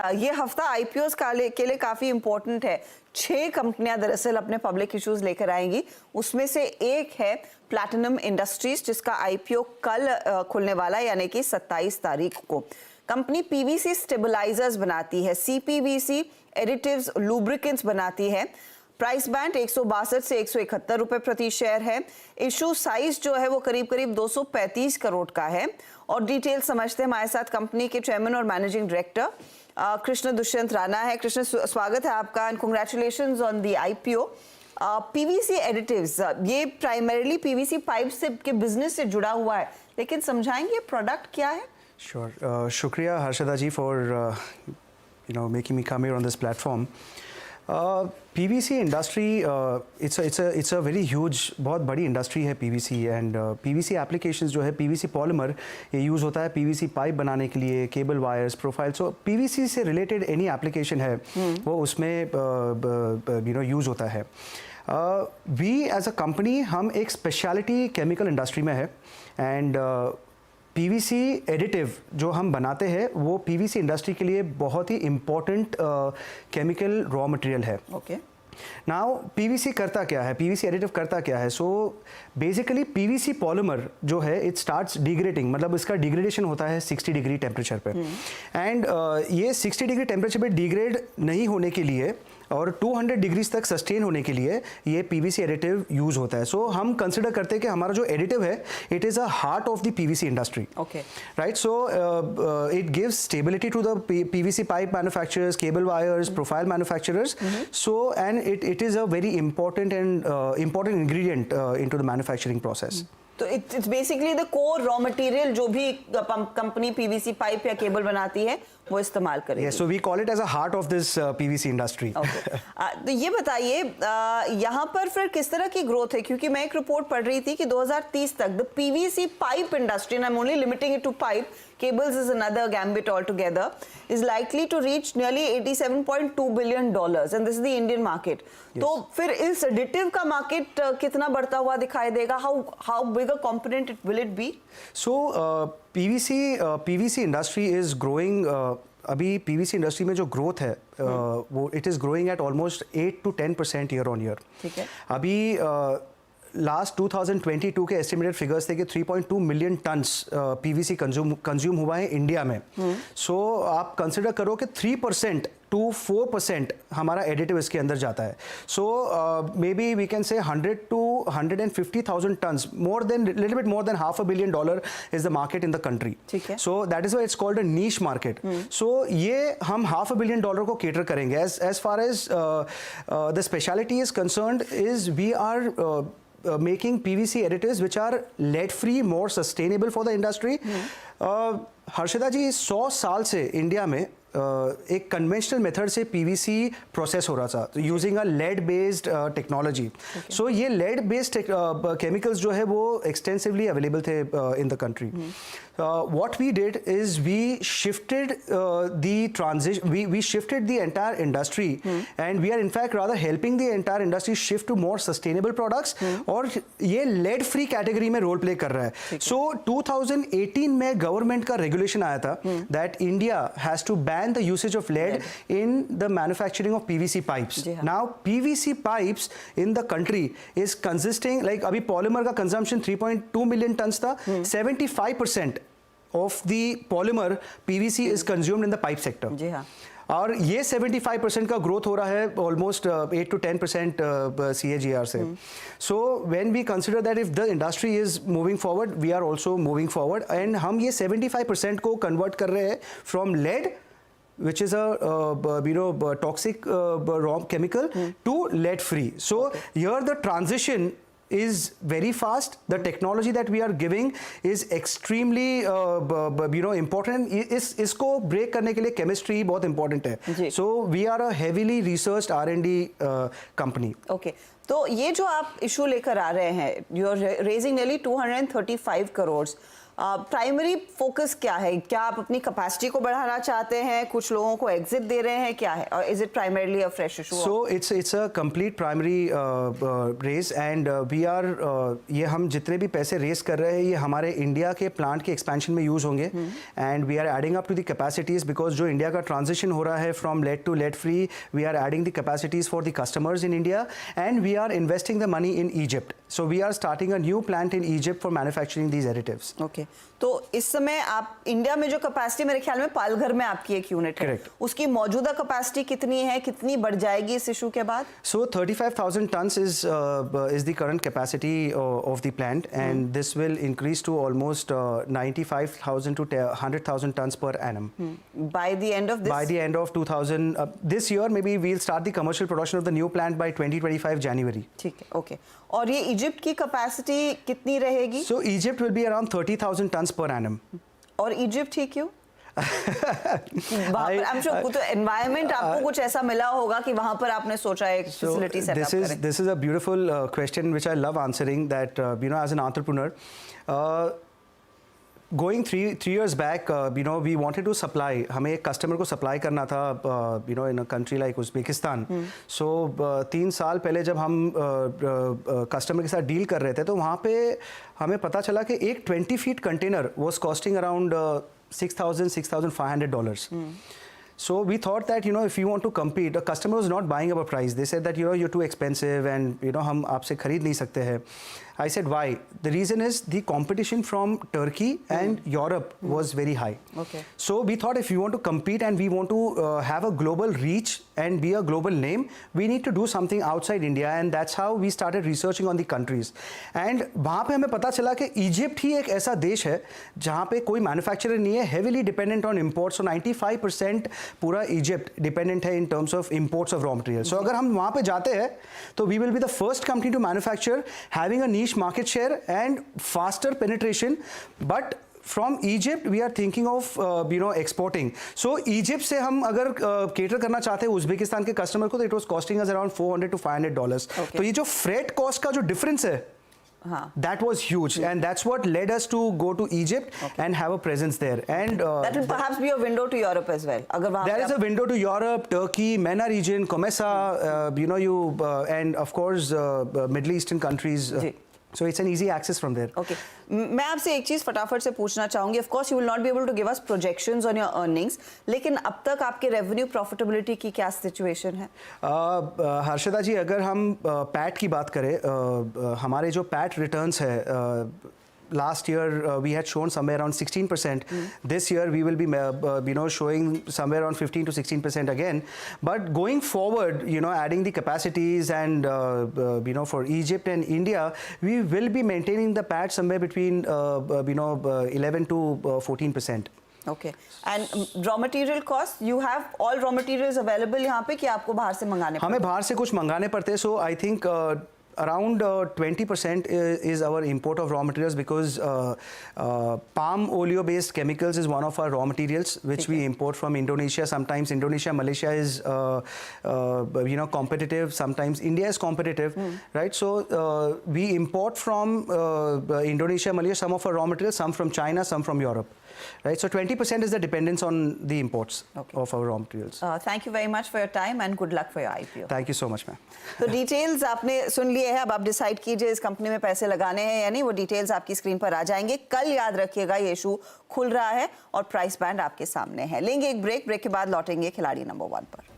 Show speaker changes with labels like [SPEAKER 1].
[SPEAKER 1] ये हफ्ता आईपीओस के लिए काफी इंपॉर्टेंट है। 6 कंपनियां दरअसल अपने पब्लिक इश्यूज लेकर आएंगी। उसमें से एक है प्लैटिनम इंडस्ट्रीज, जिसका आईपीओ कल खुलने वाला है, यानी कि 27 तारीख को। कंपनी पीवीसी स्टेबलाइजर्स बनाती है, सीपीवीसी एडिटिव्स लुब्रिकेंट्स बनाती है। प्राइस बैंड 162 से 171 रुपए प्रति शेयर है। इशू साइज जो है वो करीब करीब 235 करोड़ का है। और डिटेल समझते हैं, हमारे साथ कंपनी के चेयरमैन और मैनेजिंग डायरेक्टर कृष्ण दुष्यंत राणा है। कृष्ण, स्वागत है आपका and congratulations on the IPO. PVC additives, ये प्राइमरीली पीवीसी पाइप्स के बिजनेस से जुड़ा हुआ है, लेकिन समझाएंगे प्रोडक्ट क्या है?
[SPEAKER 2] श्योर, शुक्रिया Harshada ji for making me come here on this platform. PVC industry it's a very huge, बहुत बड़ी इंडस्ट्री है PVC। एंड PVC एप्लीकेशंस जो है, PVC पॉलीमर ये यूज़ होता है PVC पाइप बनाने के लिए, केबल वायर्स, प्रोफाइल। सो PVC से रिलेटेड एनी एप्लीकेशन है वो उसमें यूज़ होता है। वी एज अ कंपनी हम एक स्पेशलिटी केमिकल इंडस्ट्री में है। एंड PVC एडिटिव जो हम बनाते हैं वो PVC इंडस्ट्री के लिए बहुत ही इम्पोर्टेंट केमिकल रॉ मटेरियल है।
[SPEAKER 1] ओके,
[SPEAKER 2] नाउ PVC करता क्या है, PVC एडिटिव करता क्या है? सो बेसिकली PVC पॉलीमर जो है इट स्टार्ट्स डिग्रेडिंग, मतलब इसका डिग्रेडेशन होता है 60 डिग्री टेम्परेचर पे। एंड ये 60 डिग्री टेम्परेचर पे डिग्रेड नहीं होने के लिए और 200 डिग्रीज तक सस्टेन होने के लिए ये PVC एडिटिव यूज होता है। सो हम कंसिडर करते हैं कि हमारा जो एडिटिव है it is a heart of the PVC industry.
[SPEAKER 1] Okay,
[SPEAKER 2] right. So it gives stability to the PVC pipe manufacturers, cable wires, profile manufacturers. So and it is a very important and important ingredient into the manufacturing process.
[SPEAKER 1] तो it's basically the core raw material जो भी company PVC pipe या cable बनाती है वो इस्तेमाल करेगी।
[SPEAKER 2] Yes, so we call it as a heart of this PVC industry.
[SPEAKER 1] Okay. तो ये बताइए यहाँ पर फिर किस तरह की ग्रोथ है, क्योंकि मैं एक रिपोर्ट पढ़ रही थी कि 2030 तक the PVC pipe industry, and I'm only limiting it to pipe, cables is another gambit altogether, is likely to reach nearly $87.2 billion, and this is the Indian market.
[SPEAKER 2] Yes.
[SPEAKER 1] तो फिर इस एडिटिव का market कितना बढ़ता हुआ दिखाई देगा? How big a component will it be?
[SPEAKER 2] So PVC industry is growing. अभी PVC इंडस्ट्री में जो ग्रोथ है वो it is growing at almost 8 to 10% year on year.
[SPEAKER 1] ठीक है।
[SPEAKER 2] अभी लास्ट 2022 के एस्टिमेटेड फिगर्स थे कि 3.2 मिलियन टन्स PVC कंज्यूम हुआ है इंडिया में। सो आप कंसिडर करो कि 3% to 4% हमारा एडिटिव इसके अंदर जाता है। So may be we can say 100 to 150,000 tons, little bit more than $500 million is the market in the country.
[SPEAKER 1] ठीक है।
[SPEAKER 2] So that is why it's called a niche market. So ये हम $500 million को cater करेंगे। As far as the speciality is concerned is we are making PVC additives which are lead free, more sustainable for the industry. Harshada ji, 100 साल से India में एक conventional method से PVC process हो रहा था using a lead based technology. So ये lead based chemicals जो है वो एक्सटेंसिवली अवेलेबल थे इन the country. What we did is we shifted the transition, we shifted the entire industry, and we are in fact rather helping the entire industry shift to more sustainable products, और ये lead free category में role play कर रहा है। So 2018 में government का regulation आया था that India has to ban the usage of lead in the manufacturing of PVC pipes. Now PVC pipes in the country is consisting, like अभी polymer का consumption 3.2 million tons था, 75% of the polymer PVC is consumed in the pipe sector.
[SPEAKER 1] जी हाँ।
[SPEAKER 2] और ये 75% का growth हो रहा है ऑलमोस्ट 8 to 10% CAGR से। So when we consider that if the industry is moving forward, we are also moving forward, and हम ये 75% को कन्वर्ट कर रहे हैं from lead, which is a toxic raw chemical, to lead free. So here the transition is very fast. The technology that we are giving is extremely important. इसको break करने के लिए chemistry बहुत important है. So we are a heavily researched R&D company.
[SPEAKER 1] Okay. तो ये जो आप इशू लेकर आ रहे हैं, you are raising nearly 235 crores. Primary focus क्या है? क्या आप अपनी कैपेसिटी को बढ़ाना चाहते हैं, कुछ लोगों को एग्जिट दे रहे हैं, क्या है? और is it primarily a fresh issue?
[SPEAKER 2] So it's a complete primary race and we are ये हम जितने भी पैसे रेस कर रहे हैं ये हमारे इंडिया के प्लांट के एक्सपेंशन में यूज होंगे and we are adding up to the capacities because जो इंडिया का ट्रांजिशन हो रहा है from lead to lead free, we are adding the capacities for the customers in India and we are investing the money in Egypt. So we are starting a new plant in Egypt for manufacturing these additives.
[SPEAKER 1] Okay. तो इस समय आप India में जो capacity मेरे ख्याल में पालघर में आपकी एक यूनिट है,
[SPEAKER 2] Correct.
[SPEAKER 1] उसकी मौजूदा कैपेसिटी कितनी है, कितनी बढ़ जाएगी इस इशू के बाद?
[SPEAKER 2] So 35,000 tons is the current capacity of the plant and this will increase to almost 95,000 to 100,000 tons per annum.
[SPEAKER 1] By the end of this?
[SPEAKER 2] By the end of 2000, this year maybe we'll start the commercial production of the new plant by 2025 January.
[SPEAKER 1] ठीक है, okay. और ये Egypt की capacity कितनी रहेगी?
[SPEAKER 2] So Egypt will be around 30,000 tons per annum.
[SPEAKER 1] और Egypt ही क्यों? I'm sure तो एनवायरनमेंट आपको कुछ ऐसा मिला होगा कि वहां पर आपने सोचा एक फैसिलिटी सेटअप करें।
[SPEAKER 2] This is a beautiful question which I love answering that as an entrepreneur. Going three years back, we wanted to supply. हमें एक कस्टमर को सप्लाई करना था, in a country like Uzbekistan. So 3 साल पहले जब हम कस्टमर के साथ डील कर रहे थे तो वहाँ पे हमें पता चला कि एक 20 feet container was costing around $6,500. So we thought that if you want to compete, the customer was not buying up a price. They said that you're too expensive and हम आपसे खरीद नहीं सकते हैं. I said why? The reason is the competition from Turkey and Europe was very high.
[SPEAKER 1] Okay.
[SPEAKER 2] So we thought if you want to compete and we want to have a global reach and be a global name, we need to do something outside India and that's how we started researching on the countries. And वहाँ पे हमें पता चला कि Egypt ही एक ऐसा देश है जहाँ पे कोई मैन्युफैक्चरर नहीं है, heavily dependent on imports. So 95% पूरा इजिप्ट डिपेंडेंट है in terms of imports of raw materials. So अगर हम वहाँ पे जाते हैं तो we will be the first company to manufacture, having a niche market share and faster penetration. But from Egypt we are thinking of exporting. So Egypt से हम अगर cater करना चाहते हैं उज़्बेकिस्तान के कस्टमर को तो it was costing us around $400 to $500.
[SPEAKER 1] Okay.
[SPEAKER 2] तो ये जो freight cost का जो difference है, that was huge and that's what led us to go to Egypt and have a presence there. And
[SPEAKER 1] that will perhaps be a window to Europe as well. अगर वहाँ
[SPEAKER 2] there is a window to Europe, Turkey, MENA region, COMESA, and of course Middle Eastern countries. So it's an easy access from there.
[SPEAKER 1] Okay. मैं आपसे एक चीज फटाफट से पूछना चाहूंगी. Of course, you will not be able to give us projections on your earnings. लेकिन अब तक आपके revenue profitability की क्या situation है?
[SPEAKER 2] हर्षदा जी, अगर हम PAT की बात करें, हमारे जो PAT returns है, last year we had shown somewhere around 16%. This year we will be showing somewhere around 15 to 16% again. But going forward, adding the capacities and for Egypt and India, we will be maintaining the PAT somewhere between 11 to 14%.
[SPEAKER 1] Okay. And raw material cost, you have all raw materials available यहाँ पे कि आपको बाहर से मंगाने पड़ते हैं?
[SPEAKER 2] हमें बाहर से कुछ मंगाने पड़ते हैं. So I think around 20% is our import of raw materials because palm oleo based chemicals is one of our raw materials which we import from Indonesia. Sometimes Indonesia, Malaysia is competitive, sometimes India is competitive, right? So we import from Indonesia, Malaysia some of our raw materials, some from China, some from Europe. Right, so 20% is the dependence on the imports of our raw materials.
[SPEAKER 1] Thank you very much for your time and good luck for your IPO.
[SPEAKER 2] Thank you so much, ma'am.
[SPEAKER 1] तो details आपने सुन लिए हैं, अब आप decide कीजिए इस company में पैसे लगाने हैं या नहीं. वो डिटेल्स आपकी स्क्रीन पर आ जाएंगे. कल याद रखिएगा ये इशू खुल रहा है और प्राइस बैंड आपके सामने है. लेंगे एक ब्रेक के बाद लौटेंगे खिलाड़ी नंबर 1 पर.